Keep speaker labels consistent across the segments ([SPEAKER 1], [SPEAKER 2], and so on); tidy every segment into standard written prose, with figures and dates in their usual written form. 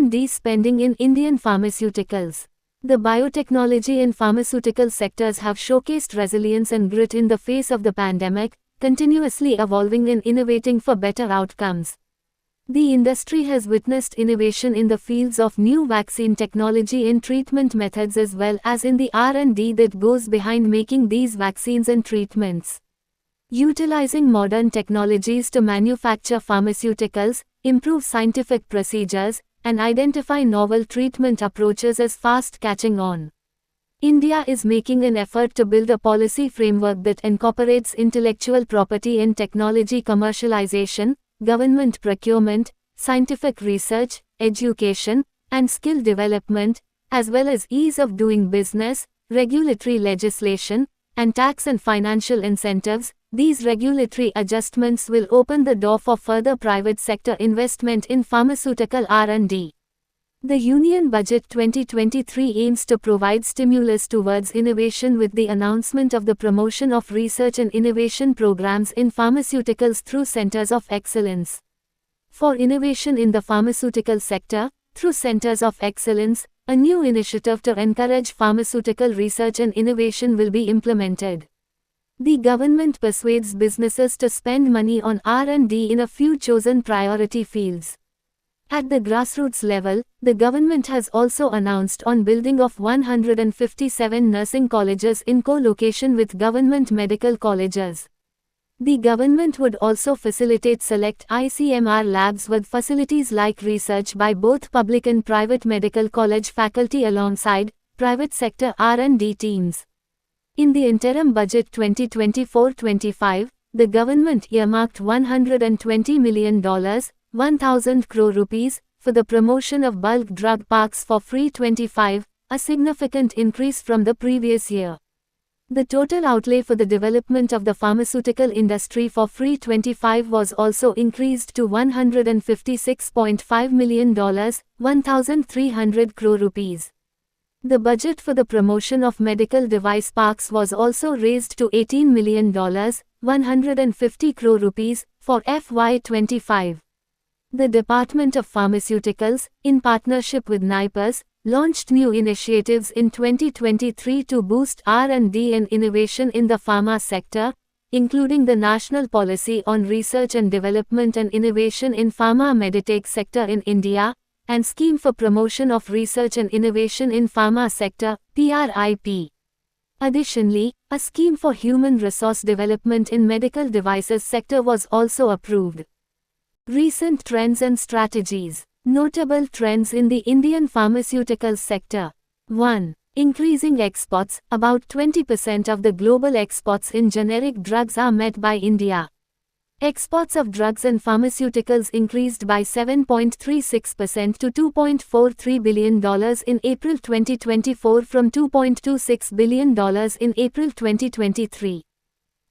[SPEAKER 1] R&D spending in Indian pharmaceuticals. The biotechnology and pharmaceutical sectors have showcased resilience and grit in the face of the pandemic, continuously evolving and innovating for better outcomes. The industry has witnessed innovation in the fields of new vaccine technology and treatment methods as well as in the R&D that goes behind making these vaccines and treatments. Utilizing modern technologies to manufacture pharmaceuticals, improve scientific procedures, and identify novel treatment approaches is fast catching on. India is making an effort to build a policy framework that incorporates intellectual property and technology commercialization, government procurement, scientific research, education, and skill development, as well as ease of doing business, regulatory legislation, and tax and financial incentives. These regulatory adjustments will open the door for further private sector investment in pharmaceutical R&D. The Union Budget 2023 aims to provide stimulus towards innovation with the announcement of the promotion of research and innovation programs in pharmaceuticals through centers of excellence. For innovation in the pharmaceutical sector, through centers of excellence, a new initiative to encourage pharmaceutical research and innovation will be implemented. The government persuades businesses to spend money on R&D in a few chosen priority fields. At the grassroots level, the government has also announced on building of 157 nursing colleges in co-location with government medical colleges. The government would also facilitate select ICMR labs with facilities like research by both public and private medical college faculty alongside private sector R&D teams. In the interim budget 2024-25, the government earmarked $120 million, 1,000 crore rupees, for the promotion of bulk drug parks for free 25, a significant increase from the previous year. The total outlay for the development of the pharmaceutical industry for free 25 was also increased to $156.5 million, 1,300 crore rupees. The budget for the promotion of medical device parks was also raised to $18 million, 150 crore rupees, for FY25. The Department of Pharmaceuticals, in partnership with NIPERS, launched new initiatives in 2023 to boost R&D and innovation in the pharma sector, including the National Policy on Research and Development and Innovation in Pharma Meditech Sector in India, and Scheme for Promotion of Research and Innovation in Pharma Sector, PRIP. Additionally, a scheme for human resource development in medical devices sector was also approved. Recent trends and strategies. Notable trends in the Indian pharmaceutical sector. 1. Increasing exports. About 20% of the global exports in generic drugs are met by India. Exports of drugs and pharmaceuticals increased by 7.36% to $2.43 billion in April 2024 from $2.26 billion in April 2023.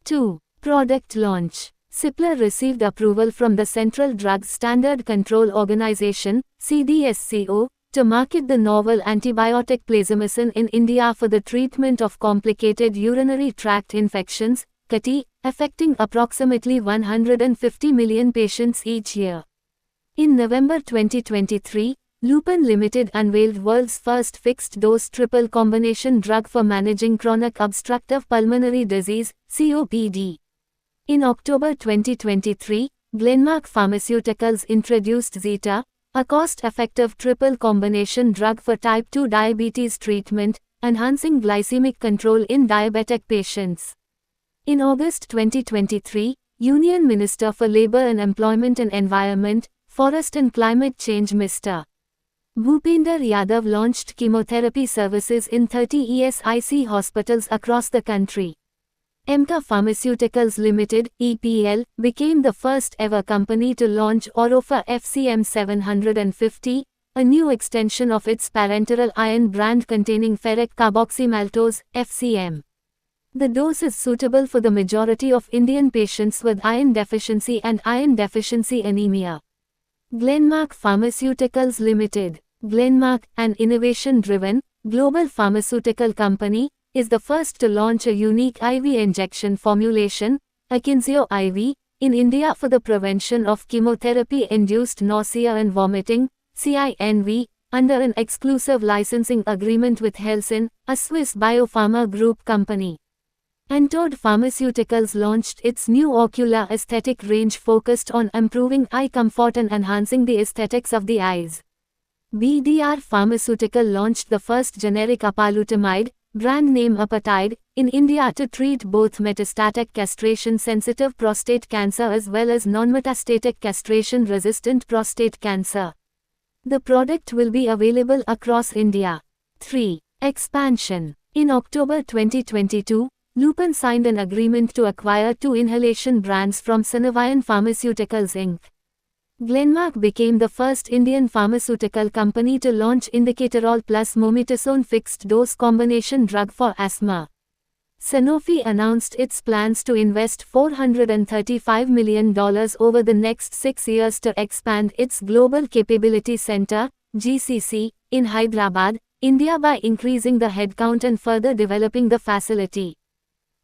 [SPEAKER 1] 2. Product launch. Cipla received approval from the Central Drugs Standard Control Organization, CDSCO, to market the novel antibiotic plasmicin in India for the treatment of complicated urinary tract infections, CUTI, affecting approximately 150 million patients each year. In November 2023, Lupin Limited unveiled world's first fixed-dose triple combination drug for managing chronic obstructive pulmonary disease, COPD. In October 2023, Glenmark Pharmaceuticals introduced Zeta, a cost-effective triple combination drug for type 2 diabetes treatment, enhancing glycemic control in diabetic patients. In August 2023, Union Minister for Labour and Employment and Environment, Forest and Climate Change Mr. Bhupender Yadav launched chemotherapy services in 30 ESIC hospitals across the country. Emka Pharmaceuticals Limited, EPL, became the first ever company to launch Orofa FCM 750, a new extension of its parenteral iron brand containing ferric carboxymaltose, FCM. The dose is suitable for the majority of Indian patients with iron deficiency and iron deficiency anemia. Glenmark Pharmaceuticals Limited. Glenmark, an innovation-driven, global pharmaceutical company, is the first to launch a unique IV injection formulation, Akinzeo IV, in India for the prevention of chemotherapy-induced nausea and vomiting, CINV, under an exclusive licensing agreement with Helsinn, a Swiss biopharma group company. Antod Pharmaceuticals launched its new ocular aesthetic range focused on improving eye comfort and enhancing the aesthetics of the eyes. BDR Pharmaceutical launched the first generic apalutamide, brand name Apatide, in India to treat both metastatic castration-sensitive prostate cancer as well as non-metastatic castration-resistant prostate cancer. The product will be available across India. 3. Expansion. In October 2022, Lupin signed an agreement to acquire 2 inhalation brands from Sanovian Pharmaceuticals Inc. Glenmark became the first Indian pharmaceutical company to launch Indicatorol plus mometasone fixed-dose combination drug for asthma. Sanofi announced its plans to invest $435 million over the next 6 years to expand its Global Capability Center, GCC, in Hyderabad, India by increasing the headcount and further developing the facility.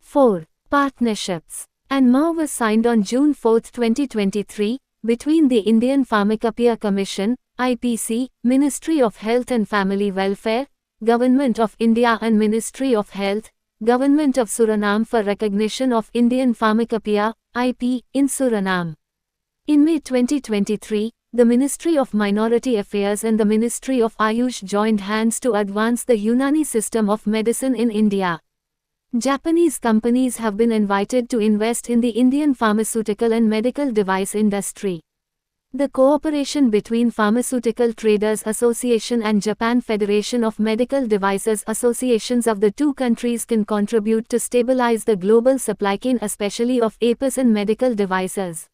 [SPEAKER 1] 4. Partnerships. An MoU was signed on June 4, 2023, between the Indian Pharmacopoeia Commission, IPC, Ministry of Health and Family Welfare, Government of India and Ministry of Health, Government of Suriname for recognition of Indian Pharmacopoeia, IP, in Suriname. In May 2023, the Ministry of Minority Affairs and the Ministry of Ayush joined hands to advance the Unani system of medicine in India. Japanese companies have been invited to invest in the Indian pharmaceutical and medical device industry. The cooperation between Pharmaceutical Traders Association and Japan Federation of Medical Devices Associations of the two countries can contribute to stabilize the global supply chain, especially of APIs and medical devices.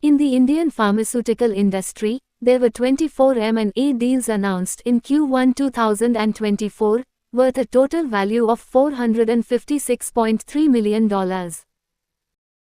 [SPEAKER 1] In the Indian pharmaceutical industry, there were 24 M&A deals announced in Q1 2024, worth a total value of $456.3 million.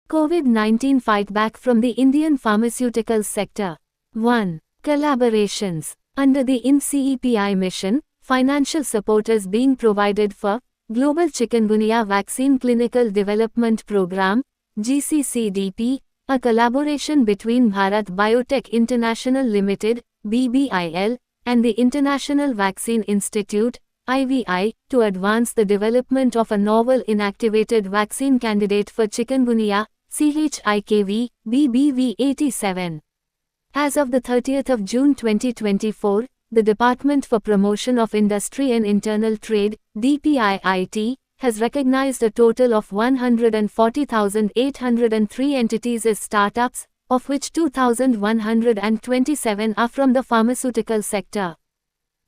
[SPEAKER 1] COVID-19 fightback from the Indian pharmaceutical sector. 1. Collaborations. Under the INCEPI mission, financial support is being provided for Global Chikungunya Vaccine Clinical Development Program, GCCDP, a collaboration between Bharat Biotech International Limited, BBIL, and the International Vaccine Institute, IVI, to advance the development of a novel inactivated vaccine candidate for chikungunya, CHIKV, BBV87. As of the 30th of June 2024, the Department for Promotion of Industry and Internal Trade, DPIIT, has recognized a total of 140,803 entities as startups, of which 2,127 are from the pharmaceutical sector.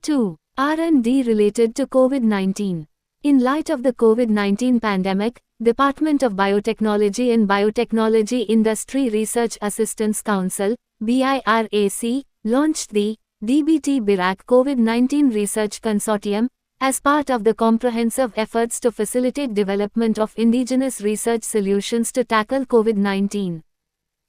[SPEAKER 1] 2. R&D related to COVID-19. In light of the COVID-19 pandemic, Department of Biotechnology and Biotechnology Industry Research Assistance Council, BIRAC, launched the DBT-BIRAC COVID-19 Research Consortium, as part of the comprehensive efforts to facilitate development of indigenous research solutions to tackle COVID-19.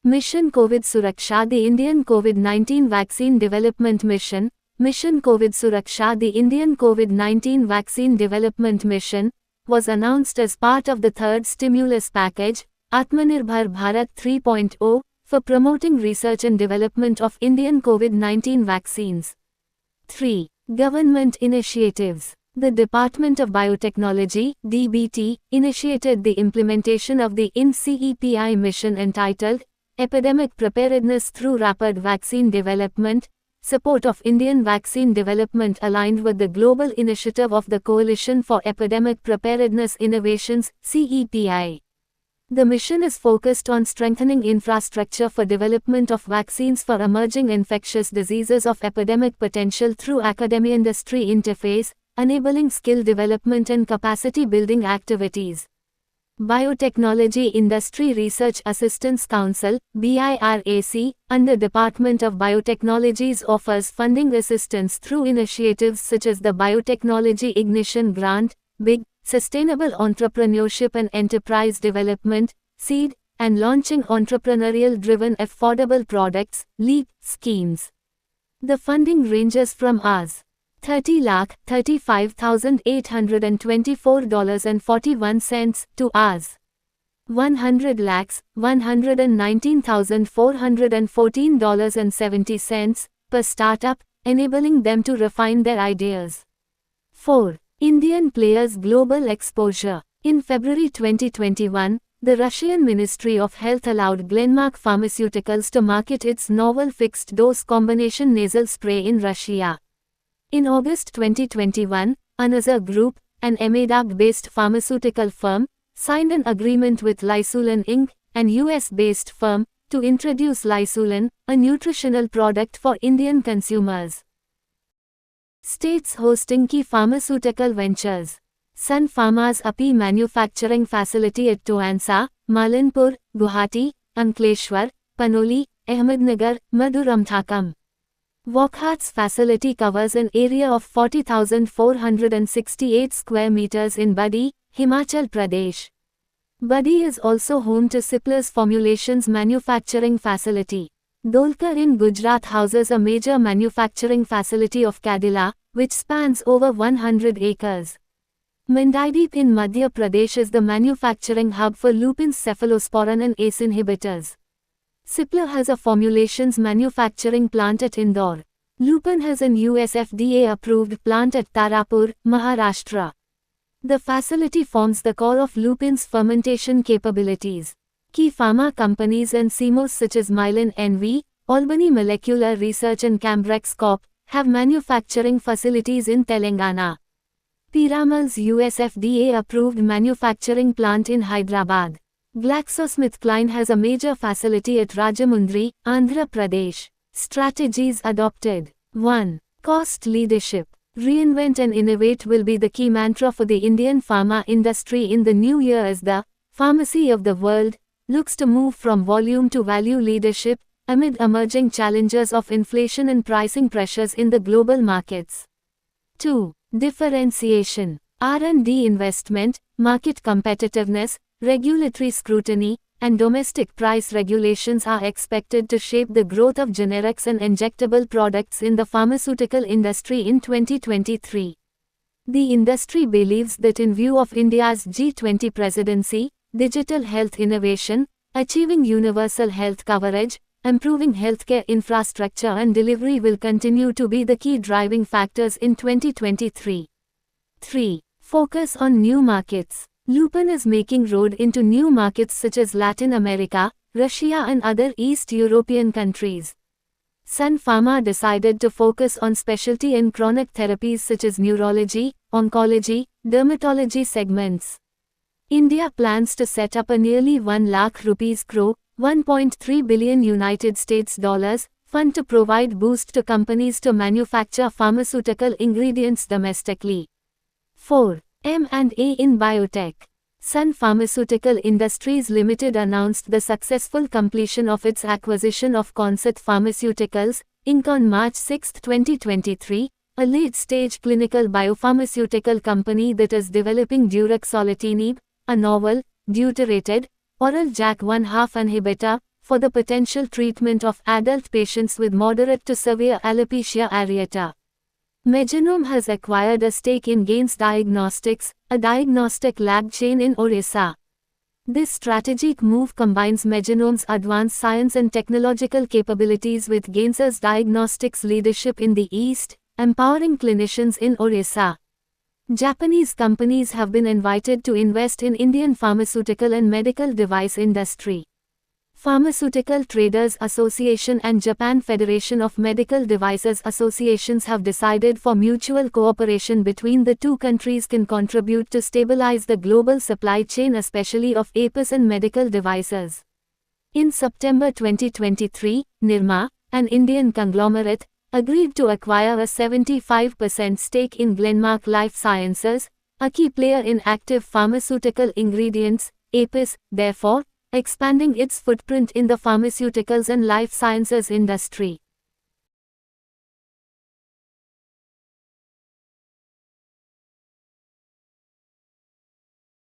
[SPEAKER 1] Mission COVID Suraksha, the Indian COVID-19 Vaccine Development Mission, Mission COVID Suraksha, the Indian COVID-19 Vaccine Development Mission, was announced as part of the third stimulus package, Atmanirbhar Bharat 3.0, for promoting research and development of Indian COVID-19 vaccines. 3. Government initiatives. The Department of Biotechnology, DBT, initiated the implementation of the INCEPI mission entitled Epidemic Preparedness through Rapid Vaccine Development, support of Indian vaccine development aligned with the global initiative of the Coalition for Epidemic Preparedness Innovations, CEPI. The mission is focused on strengthening infrastructure for development of vaccines for emerging infectious diseases of epidemic potential through academia-industry interface, enabling skill development and capacity building activities. Biotechnology Industry Research Assistance Council, BIRAC, under Department of Biotechnologies offers funding assistance through initiatives such as the Biotechnology Ignition Grant, BIG, Sustainable Entrepreneurship and Enterprise Development, SEED, and launching entrepreneurial-driven affordable products, LEAP, schemes. The funding ranges from Rs. 30,35,824.41 to Rs. 100,119,414.70 per startup, enabling them to refine their ideas. 4. Indian players' global exposure. In February 2021, the Russian Ministry of Health allowed Glenmark Pharmaceuticals to market its novel fixed-dose combination nasal spray in Russia. In August 2021, another group, an Ahmedabad-based pharmaceutical firm, signed an agreement with Lysulin Inc., an US-based firm, to introduce Lysulin, a nutritional product for Indian consumers. States hosting key pharmaceutical ventures. Sun Pharma's API manufacturing facility at Toansa, Malanpur, Guwahati, Ankleshwar, Panoli, Ahmednagar, Maduramthakam. Wockhart's facility covers an area of 40,468 square meters in Badi, Himachal Pradesh. Badi is also home to Cipla's formulations manufacturing facility. Dholkar in Gujarat houses a major manufacturing facility of Cadila, which spans over 100 acres. Mandaideep in Madhya Pradesh is the manufacturing hub for lupins, cephalosporin and ACE inhibitors. Cipla has a formulations manufacturing plant at Indore. Lupin has an US FDA-approved plant at Tarapur, Maharashtra. The facility forms the core of Lupin's fermentation capabilities. Key pharma companies and CMOs such as Mylan NV, Albany Molecular Research and Cambrex Corp. Have manufacturing facilities in Telangana. Piramal's US FDA-approved manufacturing plant in Hyderabad. GlaxoSmithKline has a major facility at Rajamundry, Andhra Pradesh. Strategies adopted. 1. Cost leadership. Reinvent and innovate will be the key mantra for the Indian pharma industry in the new year as the pharmacy of the world looks to move from volume to value leadership amid emerging challenges of inflation and pricing pressures in the global markets. 2. Differentiation. R&D investment, market competitiveness, regulatory scrutiny, and domestic price regulations are expected to shape the growth of generics and injectable products in the pharmaceutical industry in 2023. The industry believes that in view of India's G20 presidency, digital health innovation, achieving universal health coverage, improving healthcare infrastructure and delivery will continue to be the key driving factors in 2023. 3. Focus on new markets. Lupin is making road into new markets such as Latin America, Russia and other East European countries. Sun Pharma decided to focus on specialty and chronic therapies such as neurology, oncology, dermatology segments. India plans to set up a nearly 1 lakh rupees crore, $1.3 billion United States dollars, fund to provide boost to companies to manufacture pharmaceutical ingredients domestically. 4. M&A in biotech. Sun Pharmaceutical Industries Limited announced the successful completion of its acquisition of Concert Pharmaceuticals, Inc. on March 6, 2023, a late-stage clinical biopharmaceutical company that is developing Duroxolutinib, a novel, deuterated, oral JAK1/2 inhibitor, for the potential treatment of adult patients with moderate to severe alopecia areata. Megenome has acquired a stake in Gains Diagnostics, a diagnostic lab chain in Orissa. This strategic move combines Megenome's advanced science and technological capabilities with Gains's diagnostics leadership in the East, empowering clinicians in Orissa. Japanese companies have been invited to invest in Indian pharmaceutical and medical device industry. Pharmaceutical Traders Association and Japan Federation of Medical Devices Associations have decided for mutual cooperation between the two countries can contribute to stabilize the global supply chain, especially of APIs and medical devices. In September 2023, Nirma, an Indian conglomerate, agreed to acquire a 75% stake in Glenmark Life Sciences, a key player in active pharmaceutical ingredients, APIs, therefore, expanding its footprint in the pharmaceuticals and life sciences industry.